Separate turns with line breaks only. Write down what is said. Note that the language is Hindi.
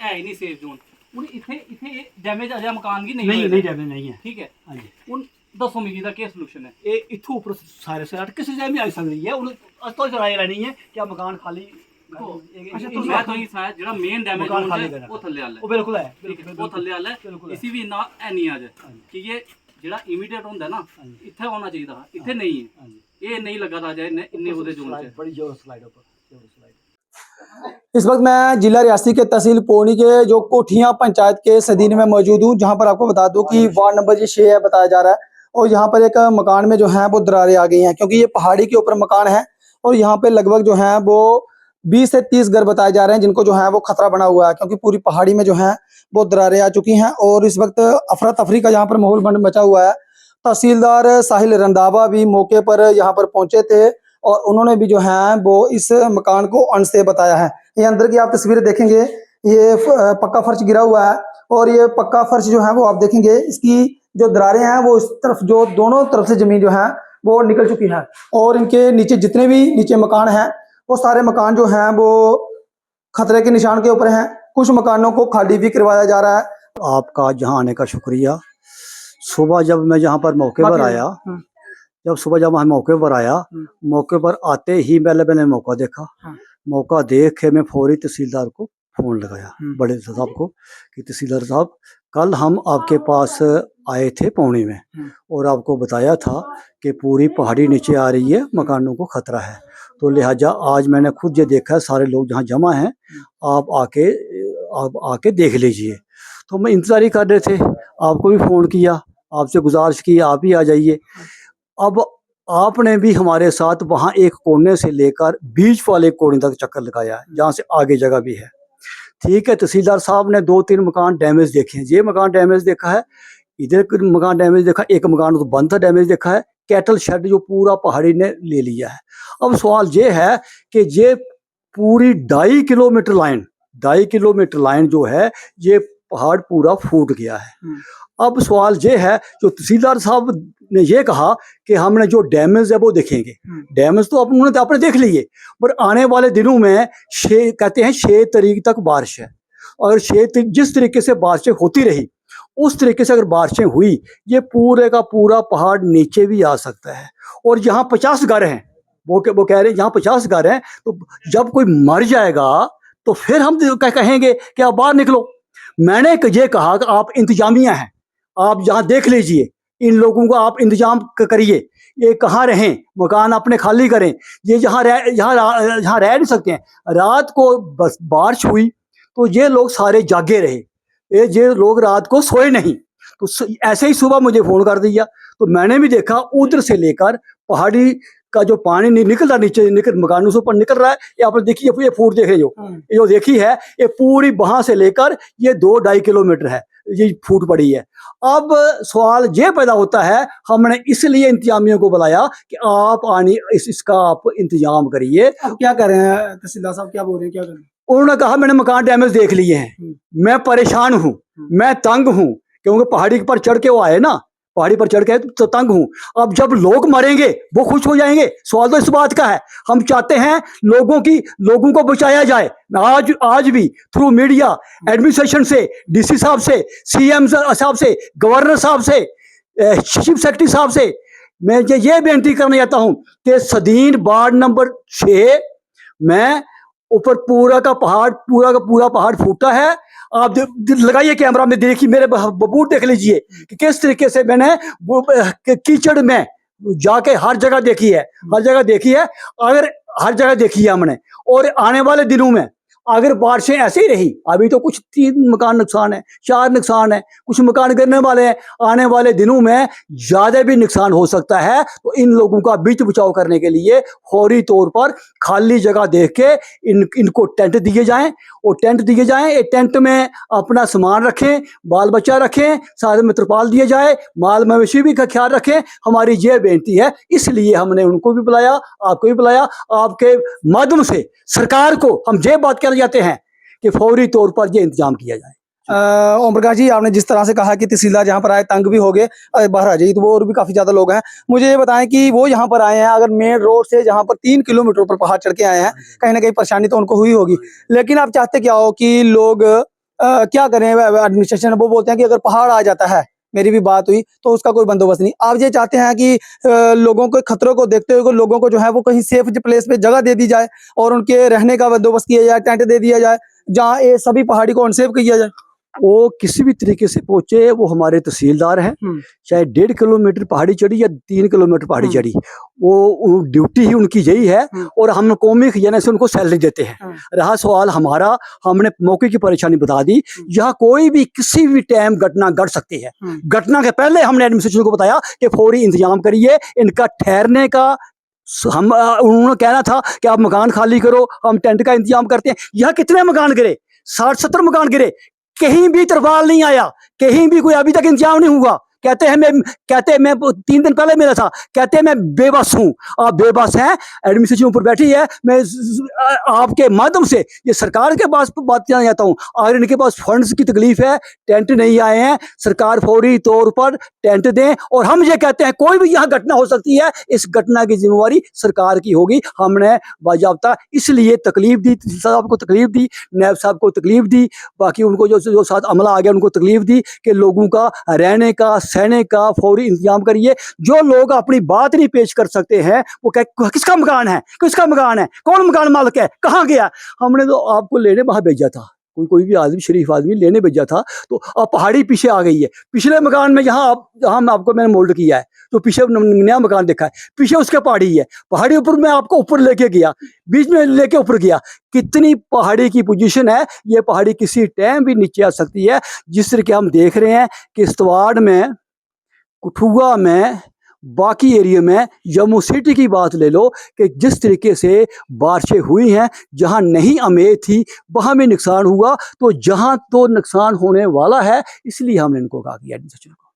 है ही नहीं सेफ जोन। ਹੁਣ ਇੱਥੇ ਡੈਮੇਜ ਅਜਾ ਮਕਾਨ ਕੀ
नहीं डैमेज नहीं है।
ठीक है।
हाँ जी,
ਹੁਣ ਦੱਸੋ ਮਿਗੀ ਦਾ ਕੀ ਸੋਲੂਸ਼ਨ ਹੈ?
ये इतों ऊपर सारे से किसी जगह भी आ सकती है। उन तो चलाए रहनी है क्या मकान खाली।
अच्छा तो मैं तो ये सुनाया ਜਿਹੜਾ ਮੇਨ ਡੈਮੇਜ
मकान खाली
ਹੋਣਾ ਉਹ ਥੱਲੇ ਵਾਲਾ
वो बिल्कुल है,
ਉਹ ਥੱਲੇ ਵਾਲਾ ਇसी ਵੀ ਨਾ ਐ ਨਹੀਂ ਆ ਜਾਏ ਕਿ ਇਹ ਜਿਹੜਾ ਇਮੀਡੀਏਟ ਹੁੰਦਾ ਨਾ ਇੱਥੇ ਹੋਣਾ ਚਾਹੀਦਾ, ਇੱਥੇ ਨਹੀਂ ਹੈ। ये नहीं लगा था जाए इन्ने उधर जोन से
बड़ी जोर स्लाइड ऊपर।
इस वक्त मैं जिला रियासी के तहसील पौनी के जो कोठियां पंचायत के सदीन में मौजूद हूँ, जहां पर आपको बता दूं कि वार्ड नंबर 6 है बताया जा रहा है। और यहाँ पर एक मकान में जो है वो दरारें आ गई हैं, क्योंकि ये पहाड़ी के ऊपर मकान है और यहाँ पे लगभग जो है वो 20 से 30 घर बताए जा रहे हैं जिनको जो है वो खतरा बना हुआ है, क्योंकि पूरी पहाड़ी में जो है वो दरारें आ चुकी हैं। और इस वक्त अफरा तफरी का यहाँ पर माहौल मचा हुआ है। तहसीलदार साहिल रंधावा भी मौके पर यहाँ पर पहुंचे थे और उन्होंने भी जो है वो इस मकान को अन से बताया है। ये अंदर की आप तस्वीरें देखेंगे, ये पक्का फर्श गिरा हुआ है और ये पक्का फर्श जो है वो आप देखेंगे इसकी जो दरारें हैं वो इस तरफ जो दोनों तरफ से जमीन जो है वो निकल चुकी है। और इनके नीचे जितने भी नीचे मकान हैं वो सारे मकान जो हैं वो खतरे के निशान के ऊपर हैं। कुछ मकानों को खाली भी करवाया जा रहा है।
आपका जहाँ आने का शुक्रिया। सुबह जब मैं यहाँ पर मौके पर आया, मौके पर आते ही मैंने मौका देखा। मौका देख के मैं फौरी तहसीलदार को फोन लगाया, बड़े साहब को, कि तहसीलदार साहब कल हम आपके पास आए थे पौनी में और आपको बताया था कि पूरी पहाड़ी नीचे आ रही है, मकानों को खतरा है। तो लिहाजा आज मैंने खुद ये देखा, सारे लोग जहाँ जमा हैं, आप आके देख लीजिए। तो मैं इंतजार ही कर रहे थे, आपको भी फ़ोन किया, आपसे गुजारिश की आप ही आ जाइए। अब आपने भी हमारे साथ वहाँ एक कोने से लेकर बीच वाले कोने तक चक्कर लगाया है, जहाँ से आगे जगह भी है। ठीक है, तहसीलदार साहब ने 2-3 मकान डैमेज देखे हैं। ये मकान डैमेज देखा है, इधर मकान डैमेज देखा, एक मकान तो बंद था डैमेज देखा है, कैटल शेड जो पूरा पहाड़ी ने ले लिया है। अब सवाल ये है कि ये पूरी 2.5 किलोमीटर लाइन जो है ये पहाड़ पूरा फूट गया है। अब सवाल ये है, जो तहसीलदार साहब ने ये कहा कि हमने जो डैमेज है वो देखेंगे। डैमेज तो उन्होंने आपने देख लिए, पर आने वाले दिनों में कहते हैं 6 तारीख तक बारिश है। और जिस तरीके से बारिशें होती रही उस तरीके से अगर बारिशें हुई, ये पूरे का पूरा पहाड़ नीचे भी आ सकता है। और यहाँ 50 घर हैं, वो कह रहे हैं यहाँ 50 घर हैं, तो जब कोई मर जाएगा तो फिर हम कहेंगे कि आप बाहर निकलो। मैंने ये कहा कि आप इंतजामिया हैं, आप यहाँ देख लीजिए, इन लोगों को आप इंतजाम करिए, ये कहाँ रहें, मकान अपने खाली करें। ये यहाँ रह नहीं सकते हैं। रात को बस बारिश हुई तो ये लोग सारे जागे रहे, ये लोग रात को सोए नहीं। तो ऐसे ही सुबह मुझे फ़ोन कर दिया, तो मैंने भी देखा उधर से लेकर पहाड़ी का जो पानी निकल रहा नीचे, मकानों से ऊपर निकल रहा है। ये आप देखिए, ये फूट देखे जो देखी है, ये पूरी वहां से लेकर ये 2-2.5 किलोमीटर है, ये फूट पड़ी है। अब सवाल ये पैदा होता है, हमने इसलिए इंतजामियों को बुलाया कि आप इसका आप इंतजाम करिए।
क्या कर रहे हैं तहसीलदार साहब, क्या बोल रहे हैं, क्या कर रहे हैं?
उन्होंने कहा मैंने मकान डैमेज देख लिए हैं, मैं परेशान हूँ, मैं तंग हूँ, क्योंकि पहाड़ी पर चढ़ के वो आए ना, पहाड़ी पर चढ़ के तो तंग हूँ। अब जब लोग मरेंगे वो खुश हो जाएंगे। सवाल तो इस बात का है, हम चाहते हैं लोगों को बचाया जाए। आज भी थ्रू मीडिया, एडमिनिस्ट्रेशन से, डीसी साहब से, सीएम साहब से, गवर्नर साहब से, चीफ सेक्रेटरी साहब से मैं ये बेनती करना चाहता हूँ कि सदीन वार्ड नंबर 6 में ऊपर पूरा का पूरा पहाड़ फूटा है। आप लगाइए कैमरा में, देखिए, मेरे बबूट देख लीजिए कि किस तरीके से मैंने कीचड़ में जाके हर जगह देखी है, अगर हर जगह देखी है हमने। और आने वाले दिनों में अगर बारिशें ऐसे ही रही, अभी तो कुछ 3 मकान नुकसान है, 4 नुकसान है, कुछ मकान गिरने वाले हैं, आने वाले दिनों में ज्यादा भी नुकसान हो सकता है। तो इन लोगों का बीच बचाव करने के लिए फौरी तौर पर खाली जगह देख के इनको टेंट दिए जाएं, और टेंट में अपना सामान रखें, बाल बच्चा रखें, साथ में तिरपाल दिए जाए, माल मवेशी भी का ख्याल रखें। हमारी ये बेनती है, इसलिए हमने उनको भी बुलाया, आपको भी बुलाया। आपके माध्यम से सरकार को हम ये बात कहना चाहते हैं कि फौरी तौर पर ये इंतजाम किया जाए।
ओम प्रकाश जी, आपने जिस तरह से कहा कि तहसीलदार जहाँ पर आए तंग भी हो गए, बाहर आ जाइए, तो वो और भी काफी ज्यादा लोग हैं। मुझे ये बताएं कि वो यहाँ पर आए हैं, अगर मेन रोड से जहाँ पर 3 किलोमीटर पर पहाड़ चढ़ के आए हैं, कहीं ना कहीं परेशानी तो उनको हुई होगी, लेकिन आप चाहते क्या हो कि लोग क्या करें एडमिनिस्ट्रेशन, वो बोलते हैं कि अगर पहाड़ आ जाता है, मेरी भी बात हुई तो उसका कोई बंदोबस्त नहीं। आप ये चाहते हैं कि लोगों के खतरों को देखते हुए लोगों को जो है वो कहीं सेफ प्लेस पे जगह दे दी जाए और उनके रहने का बंदोबस्त किया जाए, टेंट दे दिया जाए, जहाँ ये सभी पहाड़ी को अनसेफ किया जाए।
वो किसी भी तरीके से पहुंचे, वो हमारे तहसीलदार हैं, चाहे 1.5 किलोमीटर पहाड़ी चढ़ी या 3 किलोमीटर पहाड़ी चढ़ी, वो ड्यूटी ही उनकी यही है। और हम कौमी खजाने से उनको सैलरी देते हैं। रहा सवाल हमारा, हमने मौके की परेशानी बता दी। यहाँ कोई भी किसी भी टाइम घटना घट सकती है। घटना के पहले हमने एडमिनिस्ट्रेशन को बताया कि फौरी इंतजाम करिए इनका ठहरने का। हम उन्होंने कहना था कि आप मकान खाली करो, हम टेंट का इंतजाम करते हैं। यहाँ कितने मकान गिरे? 60-70 मकान गिरे, कहीं भी तरपाल नहीं आया, कहीं भी कोई अभी तक इंतजाम नहीं हुआ। कहते हैं मैं 3 दिन पहले मिला था, कहते हैं मैं बेबस हूं। आप बेबस हैं, एडमिनिस्ट्रेशन ऊपर बैठी है। मैं आपके माध्यम से ये सरकार के पास बात करना चाहता हूं। अगर इनके पास फंड्स की तकलीफ है, टेंट नहीं आए हैं, सरकार फौरी तौर पर टेंट दें। और हम ये कहते हैं कोई भी यहाँ घटना हो सकती है, इस घटना की जिम्मेवारी सरकार की होगी। हमने बाजाबता इसलिए तकलीफ दी, साहब को तकलीफ दी, नायब साहब को तकलीफ दी, बाकी उनको जो साथ अमला आ गया उनको तकलीफ दी कि लोगों का रहने का, सहने का फौरी इंतजाम करिए। जो लोग अपनी बात नहीं पेश कर सकते हैं, वो किसका मकान है, किसका मकान है, कौन मकान मालिक है, कहाँ गया? हमने तो आपको लेने वहां भेजा था, कोई भी आदमी, शरीफ आदमी लेने भेजा था। तो अब पहाड़ी पीछे आ गई है। पिछले मकान में जहाँ मैंने मोल्ड किया है, तो पीछे नया मकान देखा है, पीछे उसके पहाड़ी है। पहाड़ी ऊपर मैं आपको ऊपर लेके गया, बीच में लेके ऊपर गया। कितनी पहाड़ी की पोजीशन है, ये पहाड़ी किसी टाइम भी नीचे आ सकती है। जिस तरह के हम देख रहे हैं कि किश्तवाड़ में, कठुआ में, बाकी एरिया में, जम्मू सिटी की बात ले लो कि जिस तरीके से बारिशें हुई हैं, जहां नहीं उम्मीद थी वहां भी नुकसान हुआ। तो जहां तो नुकसान होने वाला है, इसलिए हमने इनको कहा कि एडमिनिस्ट्रेशन को